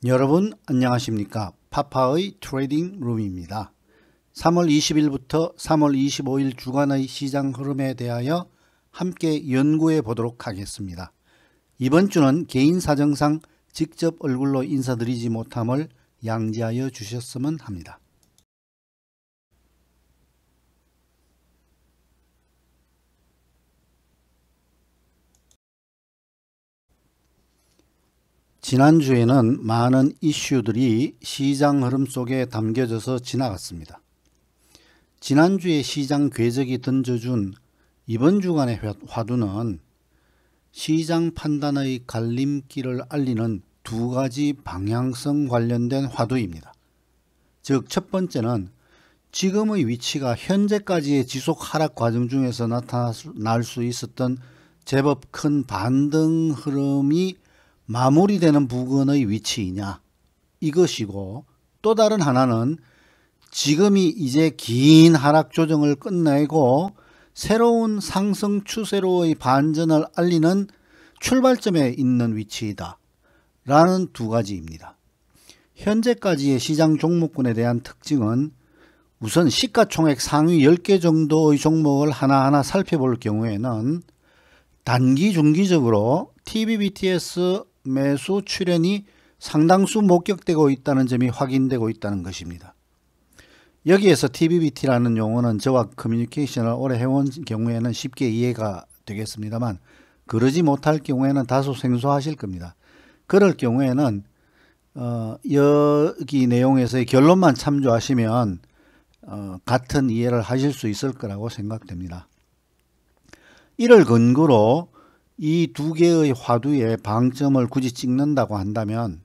여러분 안녕하십니까? 파파의 트레이딩 룸입니다. 3월 20일부터 3월 25일 주간의 시장 흐름에 대하여 함께 연구해 보도록 하겠습니다. 이번 주는 개인 사정상 직접 얼굴로 인사드리지 못함을 양지하여 주셨으면 합니다. 지난주에는 많은 이슈들이 시장 흐름 속에 담겨져서 지나갔습니다. 지난주에 시장 궤적이 던져준 이번 주간의 화두는 시장 판단의 갈림길을 알리는 두 가지 방향성 관련된 화두입니다. 즉, 첫 번째는 지금의 위치가 현재까지의 지속 하락 과정 중에서 나타날 수 있었던 제법 큰 반등 흐름이 마무리되는 부근의 위치이냐, 이것이고, 또 다른 하나는 지금이 이제 긴 하락 조정을 끝내고 새로운 상승 추세로의 반전을 알리는 출발점에 있는 위치이다 라는 두 가지입니다. 현재까지의 시장 종목군에 대한 특징은 우선 시가총액 상위 10개 정도의 종목을 하나하나 살펴볼 경우에는 단기 중기적으로 TBBTS 매수 출현이 상당수 목격되고 있다는 점이 확인되고 있다는 것입니다. 여기에서 TBBT라는 용어는 저와 커뮤니케이션을 오래 해온 경우에는 쉽게 이해가 되겠습니다만, 그러지 못할 경우에는 다소 생소하실 겁니다. 그럴 경우에는 여기 내용에서의 결론만 참조하시면 같은 이해를 하실 수 있을 거라고 생각됩니다. 이를 근거로 이 두 개의 화두의 방점을 굳이 찍는다고 한다면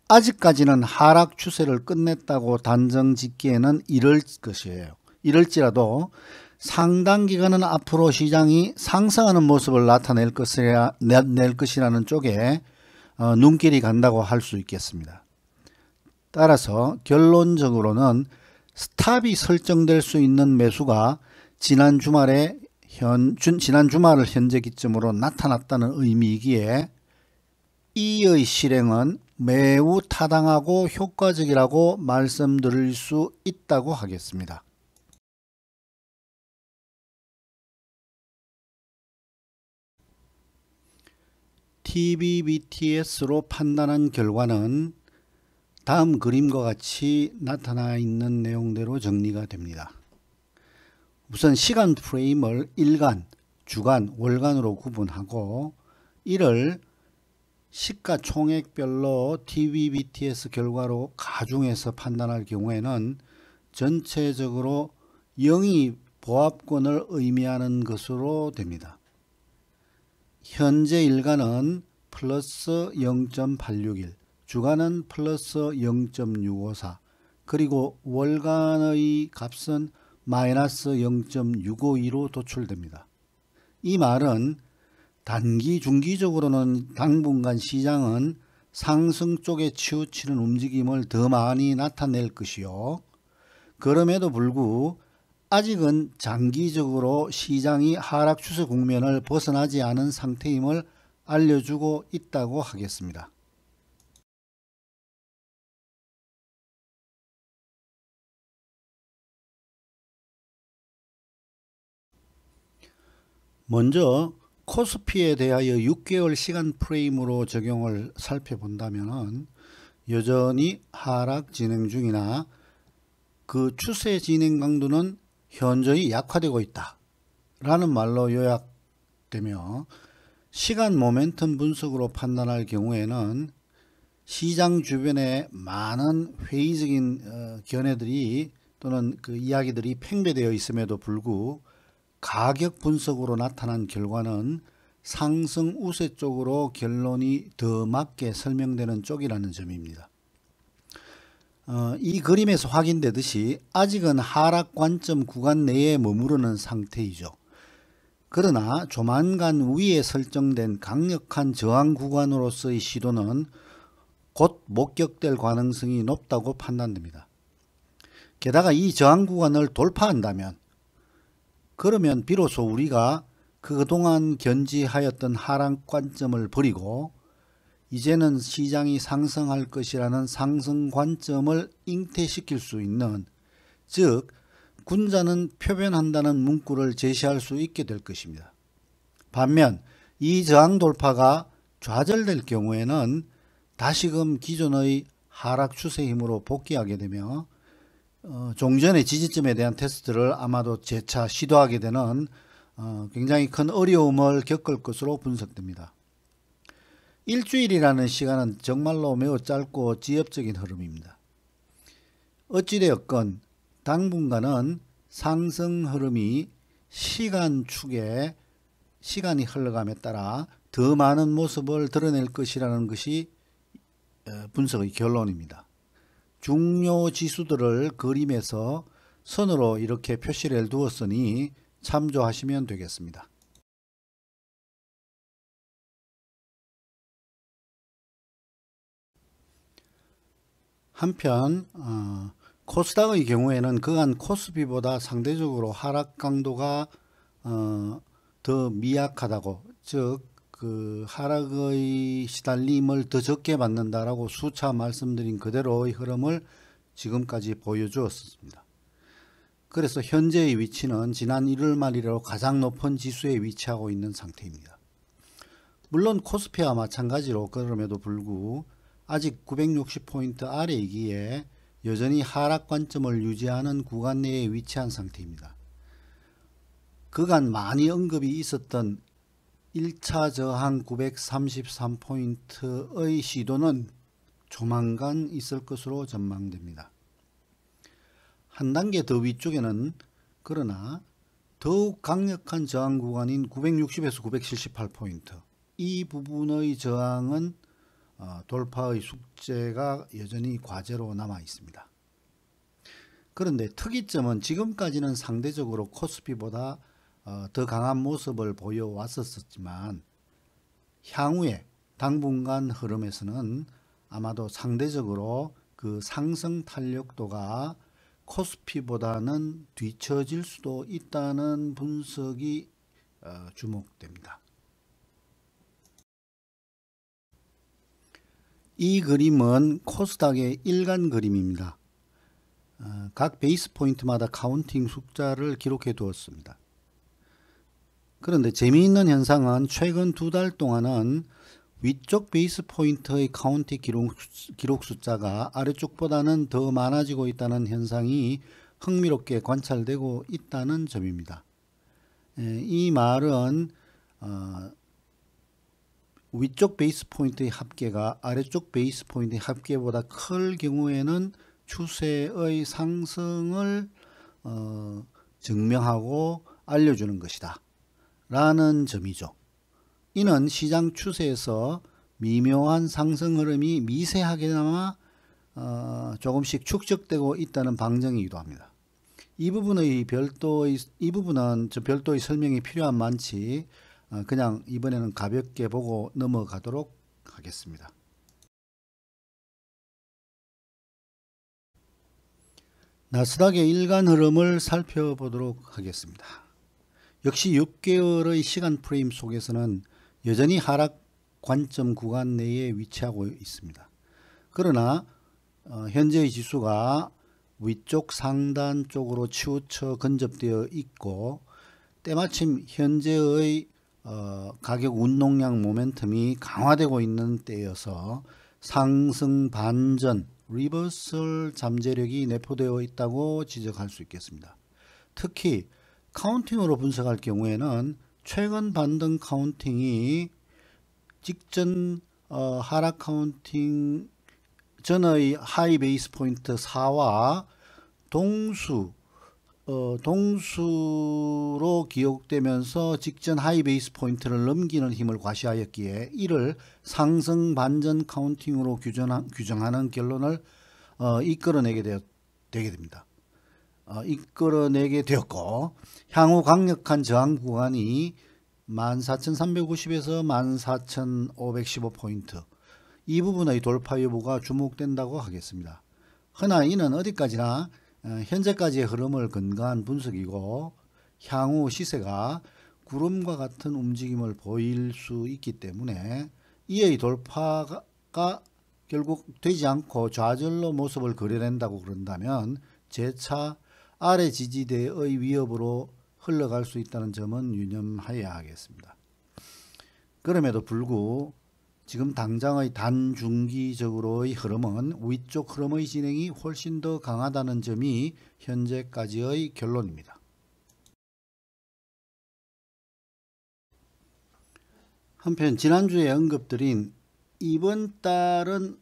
아직까지는 하락 추세를 끝냈다고 단정 짓기에는 이를 것이에요. 이럴지라도 상당 기간은 앞으로 시장이 상승하는 모습을 나타낼 것이라는 쪽에 눈길이 간다고 할 수 있겠습니다. 따라서 결론적으로는 스탑이 설정될 수 있는 매수가 지난 주말을 현재 기점으로 나타났다는 의미이기에 이의 실행은 매우 타당하고 효과적이라고 말씀드릴 수 있다고 하겠습니다. TBBTS로 판단한 결과는 다음 그림과 같이 나타나 있는 내용대로 정리가 됩니다. 우선 시간 프레임을 일간, 주간, 월간으로 구분하고 이를 시가총액별로 TBBTS 결과로 가중해서 판단할 경우에는 전체적으로 영위 보합권을 의미하는 것으로 됩니다. 현재 일간은 플러스 0.861, 주간은 플러스 0.654, 그리고 월간의 값은 마이너스 0.652로 도출됩니다. 이 말은 단기 중기적으로는 당분간 시장은 상승 쪽에 치우치는 움직임을 더 많이 나타낼 것이요, 그럼에도 불구하고 아직은 장기적으로 시장이 하락 추세 국면을 벗어나지 않은 상태임을 알려주고 있다고 하겠습니다. 먼저 코스피에 대하여 6개월 시간 프레임으로 적용을 살펴본다면 여전히 하락 진행 중이나 그 추세 진행 강도는 현저히 약화되고 있다 라는 말로 요약되며, 시간 모멘텀 분석으로 판단할 경우에는 시장 주변에 많은 회의적인 견해들이 또는 그 이야기들이 팽배되어 있음에도 불구하고 가격 분석으로 나타난 결과는 상승 우세 쪽으로 결론이 더 맞게 설명되는 쪽이라는 점입니다. 이 그림에서 확인되듯이 아직은 하락 관점 구간 내에 머무르는 상태이죠. 그러나 조만간 위에 설정된 강력한 저항 구간으로서의 시도는 곧 목격될 가능성이 높다고 판단됩니다. 게다가 이 저항 구간을 돌파한다면, 그러면 비로소 우리가 그동안 견지하였던 하락 관점을 버리고 이제는 시장이 상승할 것이라는 상승 관점을 잉태시킬 수 있는, 즉 군자는 표변한다는 문구를 제시할 수 있게 될 것입니다. 반면 이 저항 돌파가 좌절될 경우에는 다시금 기존의 하락 추세 힘으로 복귀하게 되며 종전의 지지점에 대한 테스트를 아마도 재차 시도하게 되는 굉장히 큰 어려움을 겪을 것으로 분석됩니다. 일주일이라는 시간은 정말로 매우 짧고 지엽적인 흐름입니다. 어찌되었건 당분간은 상승 흐름이 시간축에 시간이 흘러감에 따라 더 많은 모습을 드러낼 것이라는 것이 분석의 결론입니다. 중요 지수들을 그림에서 선으로 이렇게 표시를 두었으니 참조하시면 되겠습니다. 한편 코스닥의 경우에는 그간 코스피보다 상대적으로 하락 강도가 더 미약하다고, 즉 그 하락의 시달림을 더 적게 받는다라고 수차 말씀드린 그대로의 흐름을 지금까지 보여주었습니다. 그래서 현재의 위치는 지난 일요일 말이라도 가장 높은 지수에 위치하고 있는 상태입니다. 물론 코스피와 마찬가지로 그럼에도 불구하고 아직 960포인트 아래이기에 여전히 하락 관점을 유지하는 구간 내에 위치한 상태입니다. 그간 많이 언급이 있었던 1차 저항 933포인트의 시도는 조만간 있을 것으로 전망됩니다. 한 단계 더 위쪽에는 그러나 더욱 강력한 저항 구간인 960에서 978포인트, 이 부분의 저항은 돌파의 숙제가 여전히 과제로 남아 있습니다. 그런데 특이점은 지금까지는 상대적으로 코스피보다 더 강한 모습을 보여왔었지만 향후에 당분간 흐름에서는 아마도 상대적으로 그 상승 탄력도가 코스피보다는 뒤처질 수도 있다는 분석이 주목됩니다. 이 그림은 코스닥의 일간 그림입니다. 각 베이스 포인트마다 카운팅 숫자를 기록해 두었습니다. 그런데 재미있는 현상은 최근 2달 동안은 위쪽 베이스 포인트의 카운팅 기록 숫자가 아래쪽보다는 더 많아지고 있다는 현상이 흥미롭게 관찰되고 있다는 점입니다. 이 말은 위쪽 베이스 포인트의 합계가 아래쪽 베이스 포인트의 합계보다 클 경우에는 추세의 상승을 증명하고 알려주는 것이다 라는 점이죠. 이는 시장 추세에서 미묘한 상승 흐름이 미세하게나마 조금씩 축적되고 있다는 방증이기도 합니다. 이 부분은 별도의 설명이 필요한 만치 그냥 이번에는 가볍게 보고 넘어가도록 하겠습니다. 나스닥의 일간 흐름을 살펴보도록 하겠습니다. 역시 6개월의 시간 프레임 속에서는 여전히 하락 관점 구간 내에 위치하고 있습니다. 그러나 현재의 지수가 위쪽 상단 쪽으로 치우쳐 근접되어 있고 때마침 현재의 가격 운동량 모멘텀이 강화되고 있는 때여서 상승 반전 리버설 잠재력이 내포되어 있다고 지적할 수 있겠습니다. 특히 카운팅으로 분석할 경우에는 최근 반등 카운팅이 직전 하락 카운팅 전의 하이 베이스 포인트 4와 동수로 기록되면서 직전 하이 베이스 포인트를 넘기는 힘을 과시하였기에 이를 상승 반전 카운팅으로 규정하는 결론을 이끌어내게 됩니다. 이끌어내게 되었고 향후 강력한 저항 구간이 14,350에서 14,515포인트 이 부분의 돌파 여부가 주목된다고 하겠습니다. 허나 이는 어디까지나 현재까지의 흐름을 근거한 분석이고 향후 시세가 구름과 같은 움직임을 보일 수 있기 때문에 이의 돌파가 결국 되지 않고 좌절로 모습을 그려낸다고 그런다면 재차 아래 지지대의 위협으로 흘러갈 수 있다는 점은 유념하여야 하겠습니다. 그럼에도 불구하고 지금 당장의 단중기적으로의 흐름은 위쪽 흐름의 진행이 훨씬 더 강하다는 점이 현재까지의 결론입니다. 한편 지난주에 언급드린 이번 달은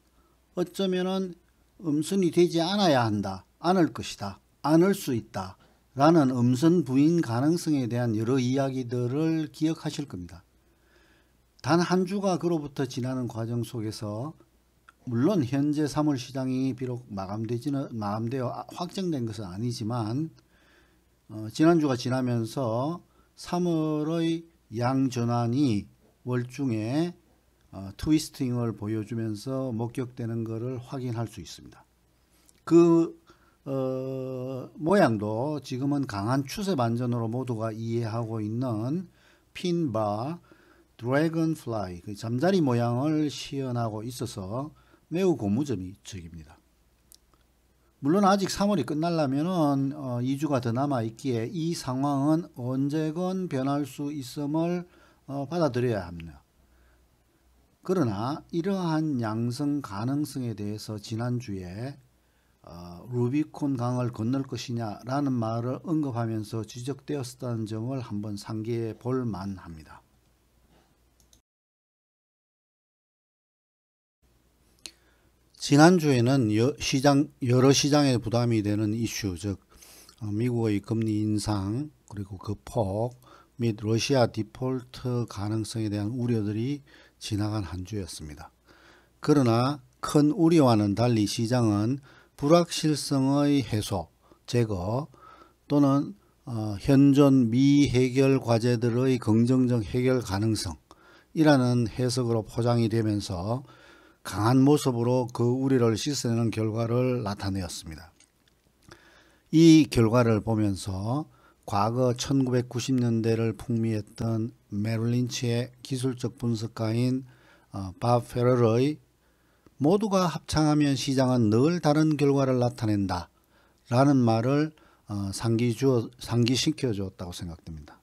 어쩌면은 음선이 되지 않아야 한다, 않을 것이다, 않을 수 있다 라는 음선 부인 가능성에 대한 여러 이야기들을 기억하실 겁니다. 단 한 주가 그로부터 지나는 과정 속에서 물론 현재 3월 시장이 비록 마감되어 확정된 것은 아니지만 지난주가 지나면서 3월의 양전환이 월중에 트위스팅을 보여주면서 목격되는 것을 확인할 수 있습니다. 그 모양도 지금은 강한 추세 반전으로 모두가 이해하고 있는 핀바 드래곤플라이, 그 잠자리 모양을 시연하고 있어서 매우 고무적입니다. 물론 아직 3월이 끝나려면 2주가 더 남아 있기에 이 상황은 언제건 변할 수 있음을 받아들여야 합니다. 그러나 이러한 양성 가능성에 대해서 지난주에 루비콘 강을 건널 것이냐라는 말을 언급하면서 지적되었다는 점을 한번 상기해 볼 만합니다. 지난주에는 여러 시장에 부담이 되는 이슈, 즉 미국의 금리 인상, 그리고 그 폭 및 러시아 디폴트 가능성에 대한 우려들이 지나간 한 주였습니다. 그러나 큰 우려와는 달리 시장은 불확실성의 해소, 제거 또는 현존 미해결 과제들의 긍정적 해결 가능성이라는 해석으로 포장이 되면서 강한 모습으로 그 우려를 씻어내는 결과를 나타내었습니다. 이 결과를 보면서 과거 1990년대를 풍미했던 메릴 린치의 기술적 분석가인 밥 페럴의 모두가 합창하면 시장은 늘 다른 결과를 나타낸다 라는 말을 상기시켜 주었다고 생각됩니다.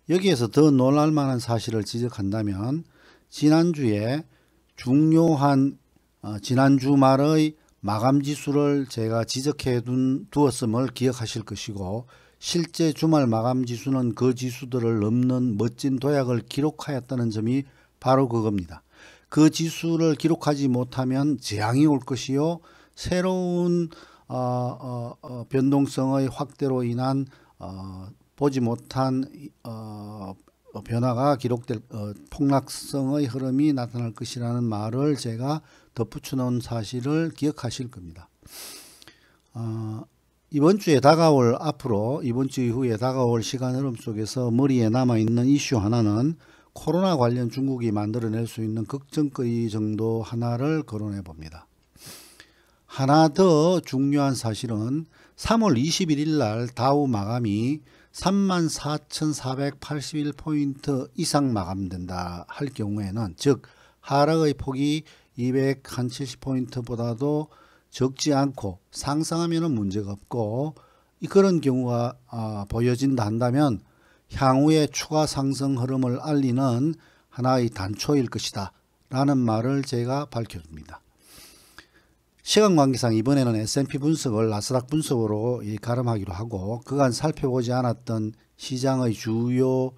여기에서 더 놀랄 만한 사실을 지적한다면 지난주에 중요한 지난주 말의 마감지수를 제가 지적해 두었음을 기억하실 것이고, 실제 주말 마감지수는 그 지수들을 넘는 멋진 도약을 기록하였다는 점이 바로 그겁니다. 그 지수를 기록하지 못하면 재앙이 올 것이요, 새로운 변동성의 확대로 인한 보지 못한 변화가 기록될 폭락성의 흐름이 나타날 것이라는 말을 제가 덧붙여 놓은 사실을 기억하실 겁니다. 이번 주 이후에 다가올 시간 흐름 속에서 머리에 남아있는 이슈 하나는 코로나 관련 중국이 만들어낼 수 있는 걱정거리 정도 하나를 거론해 봅니다. 하나 더 중요한 사실은 3월 21일 날 다우 마감이 34,481포인트 이상 마감된다 할 경우에는, 즉 하락의 폭이 270포인트보다도 적지 않고 상승하면 문제가 없고, 그런 경우가 보여진다 한다면 향후의 추가 상승 흐름을 알리는 하나의 단초일 것이다 라는 말을 제가 밝혀줍니다. 시간 관계상 이번에는 S&P 분석을 나스닥 분석으로 가름하기로 하고, 그간 살펴보지 않았던 시장의 주요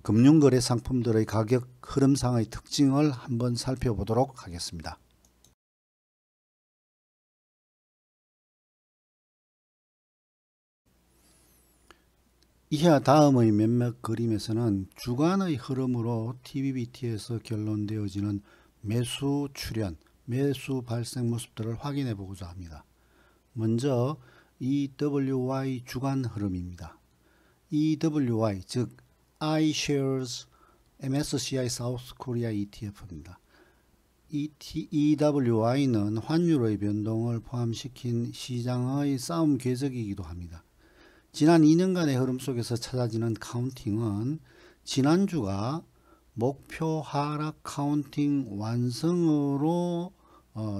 금융거래 상품들의 가격 흐름상의 특징을 한번 살펴보도록 하겠습니다. 이와 다음의 몇몇 그림에서는 주간의 흐름으로 TBBT에서 결론되어지는 매수 출현, 매수 발생 모습들을 확인해 보고자 합니다. 먼저 EWY 주간 흐름입니다. EWY, 즉 iShares MSCI South Korea ETF입니다. EWY는 환율의 변동을 포함시킨 시장의 싸움 궤적이기도 합니다. 지난 2년간의 흐름 속에서 찾아지는 카운팅은 지난주가 목표 하락 카운팅 완성으로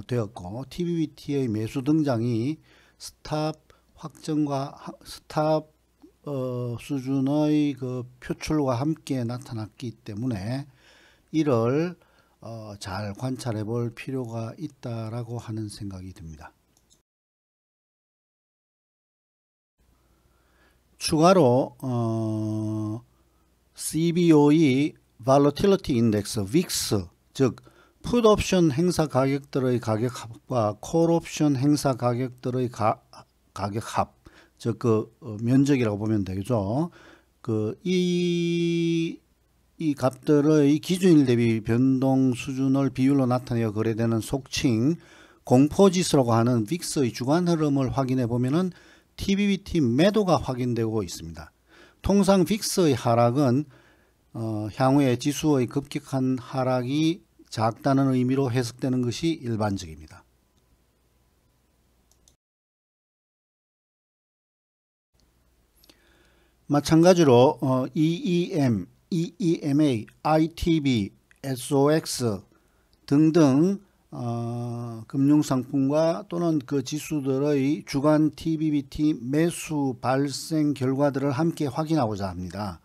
되었고 TBBT의 매수 등장이 스탑 확정과 스탑 수준의 그 표출과 함께 나타났기 때문에 이를 잘 관찰해 볼 필요가 있다라고 하는 생각이 듭니다. 추가로 CBOE Volatility Index VIX 즉 풋 옵션 행사 가격들의 가격합과 콜 옵션 행사 가격들의 가격합 즉 그 면적이라고 보면 되겠죠. 이 값들의 기준일 대비 변동 수준을 비율로 나타내어 거래되는 속칭 공포지수라고 하는 VIX의 주간 흐름을 확인해 보면은 TBBT 매도가 확인되고 있습니다. 통상 VIX의 하락은 향후에 지수의 급격한 하락이 작다는 의미로 해석되는 것이 일반적입니다. 마찬가지로 EEM, EEMA, ITB, SOX 등등 금융상품과 또는 그 지수들의 주간 TBBT 매수 발생 결과들을 함께 확인하고자 합니다.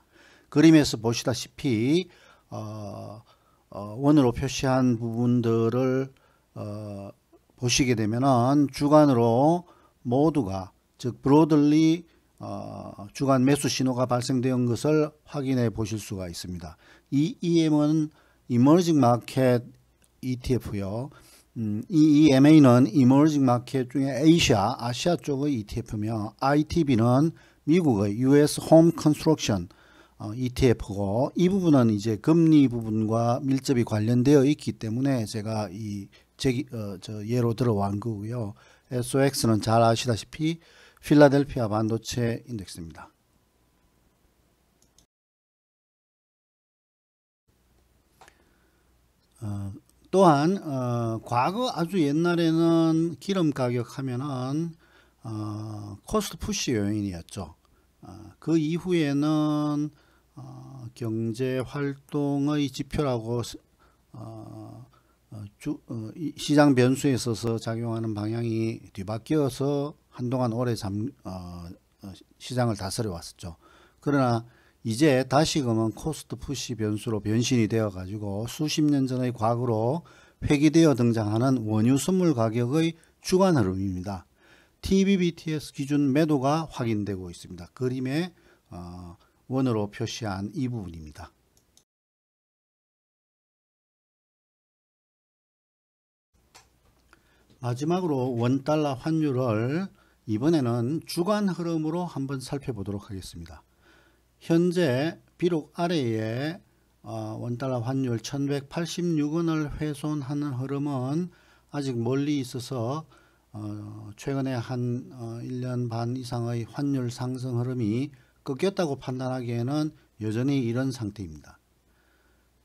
그림에서 보시다시피 원으로 표시한 부분들을 보시게 되면은 주간으로 모두가 즉 브로들리 주간 매수 신호가 발생된 것을 확인해 보실 수가 있습니다. 이 EM은 이머징 마켓 ETF요. EMA는 이머징 마켓 중에 아시아 쪽의 ETF며 ITB는 미국의 US Home Construction ETF고 이 부분은 이제 금리 부분과 밀접히 관련되어 있기 때문에 제가 예로 들어온 거고요. SOX는 잘 아시다시피 필라델피아 반도체 인덱스입니다. 또한 과거 아주 옛날에는 기름 가격 하면은 코스트 푸시 요인이었죠. 그 이후에는 경제 활동의 지표라고 시장 변수에 있어서 작용하는 방향이 뒤바뀌어서 한동안 오래 시장을 다스려 왔었죠. 그러나 이제 다시금은 코스트 푸시 변수로 변신이 되어 가지고 수십 년 전의 과거로 회귀되어 등장하는 원유 선물 가격의 주간 흐름입니다. TBBTS 기준 매도가 확인되고 있습니다. 그림에 원으로 표시한 이 부분입니다. 마지막으로 원달러 환율을 이번에는 주간 흐름으로 한번 살펴보도록 하겠습니다. 현재 비록 아래에 원달러 환율 1186원을 훼손하는 흐름은 아직 멀리 있어서 최근에 한 1년 반 이상의 환율 상승 흐름이 꺾였다고 판단하기에는 여전히 이런 상태입니다.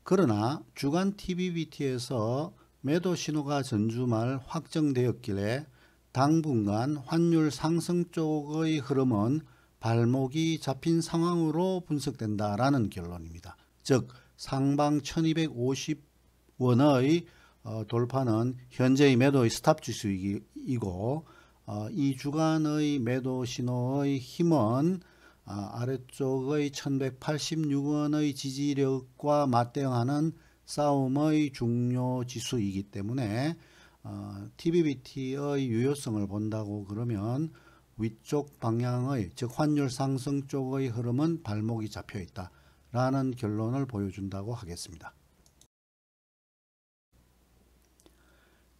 그러나 주간 TBBT에서 매도 신호가 전주말 확정되었길래 당분간 환율 상승 쪽의 흐름은 발목이 잡힌 상황으로 분석된다라는 결론입니다. 즉 상방 1250원의 돌파는 현재의 매도의 스탑 지수이고 이 주간의 매도 신호의 힘은 아래쪽의 1186원의 지지력과 맞대응하는 싸움의 중요 지수이기 때문에 TBBT의 유효성을 본다고 그러면 위쪽 방향의 즉 환율 상승 쪽의 흐름은 발목이 잡혀 있다 라는 결론을 보여준다고 하겠습니다.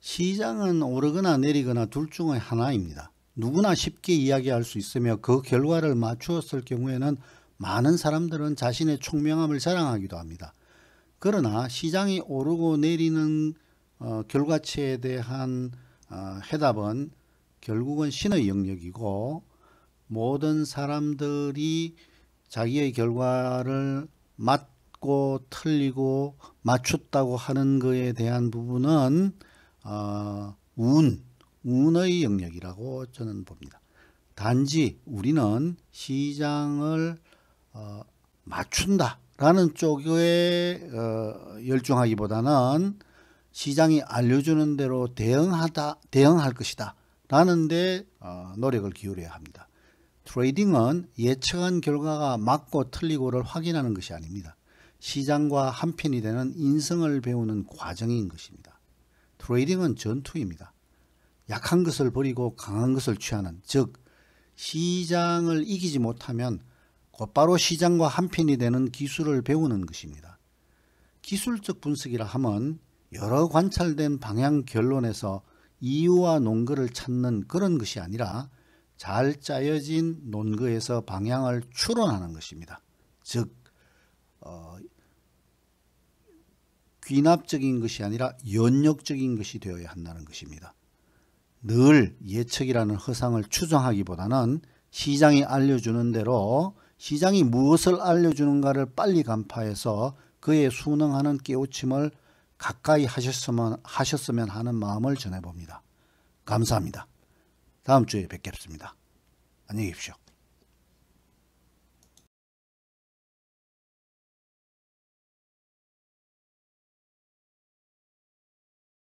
시장은 오르거나 내리거나 둘 중의 하나입니다. 누구나 쉽게 이야기할 수 있으며 그 결과를 맞추었을 경우에는 많은 사람들은 자신의 총명함을 자랑하기도 합니다. 그러나 시장이 오르고 내리는 결과치에 대한 해답은 결국은 신의 영역이고 모든 사람들이 자기의 결과를 맞고 틀리고 맞췄다고 하는 것에 대한 부분은 운의 영역이라고 저는 봅니다. 단지 우리는 시장을 맞춘다, 라는 쪽에 열중하기보다는 시장이 알려주는 대로 대응할 것이다 라는 데 노력을 기울여야 합니다. 트레이딩은 예측한 결과가 맞고 틀리고를 확인하는 것이 아닙니다. 시장과 한편이 되는 인성을 배우는 과정인 것입니다. 트레이딩은 전투입니다. 약한 것을 버리고 강한 것을 취하는, 즉 시장을 이기지 못하면 곧바로 시장과 한편이 되는 기술을 배우는 것입니다. 기술적 분석이라 함은 여러 관찰된 방향 결론에서 이유와 논거를 찾는 그런 것이 아니라 잘 짜여진 논거에서 방향을 추론하는 것입니다. 즉 귀납적인 것이 아니라 연역적인 것이 되어야 한다는 것입니다. 늘 예측이라는 허상을 추정하기보다는 시장이 알려주는 대로 시장이 무엇을 알려주는가를 빨리 간파해서 그에 순응하는 깨우침을 가까이 하셨으면 하는 마음을 전해봅니다. 감사합니다. 다음 주에 뵙겠습니다. 안녕히 계십시오.